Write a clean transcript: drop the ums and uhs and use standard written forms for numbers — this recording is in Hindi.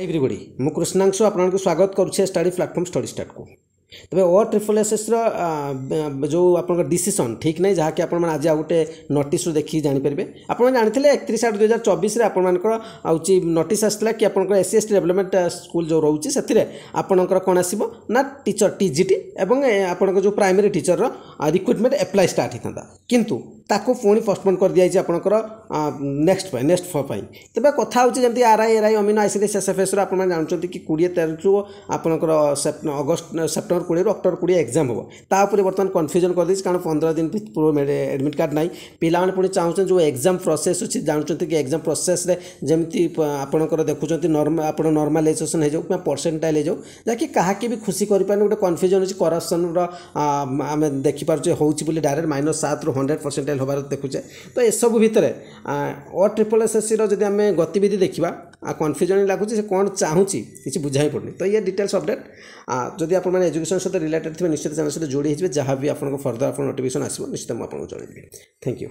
एवरीबॉडी मु कृष्णांशु आपको स्वागत करुच्छे स्टडी प्लेटफॉर्म स्टडी स्टार्ट को तेज ओ ट्रिपल एस जो आप डिसीजन ठीक नहीं जहाँकि आज गोटे नोटिस देखिए जानीपर आप जानी 31/8/2024 आपंकर नोटिस आसाला कि आप SC/ST डेवलपमेंट स्कूल जो रोचे से आपंकर कौन आसो ना टीचर TGT एवं आपण जो primary teacher recruitment apply start होता किंतु ताको पुणी पोस्टपोन कर दिया आपंकर नेक्स्ट फॉर तेज कथा होती RI अमीनो ICDS SFS आप जानते कि 20/13 रु आपंकर अगस्त सेप्टेम्बर 20 रु अक्टोबर 20 एग्जाम हम तापर बर्तमान कन्फ्यूजन कर देती कारण 15 दिन पूर्व एडमिट कार्ड ना पिलाने पुणी चाहते जो एग्जाम प्रोसेस अच्छी जानते कि एग्जाम प्रोसेस जमी आपंकर देखुं आप नॉर्मलाइजेशन हो जाऊ परसेंटाइल हो जाऊ जहाँकि कहाँकि भी खुशी करें गोटे कन्फ्यूजन अच्छी करप्शन आम देखिपुचे हो डायरेक्ट -7 रु 100% होबार देखुचे तो एसबू भितर OSSC जब आम गतिविधि देखा कन्फ्यूजन लगुच कौन चाहूँगी किसी बुझाई पड़नी तो ये डिटेल्स अपडेट जदि आप एजुकेशन सहित रिलेटेड थे निश्चित चैनल सहित जोड़ी जहाँ भी आप फर्दर आप नोटिफिकेशन आसो निश्चित मुझे जनइबी थैंक यू।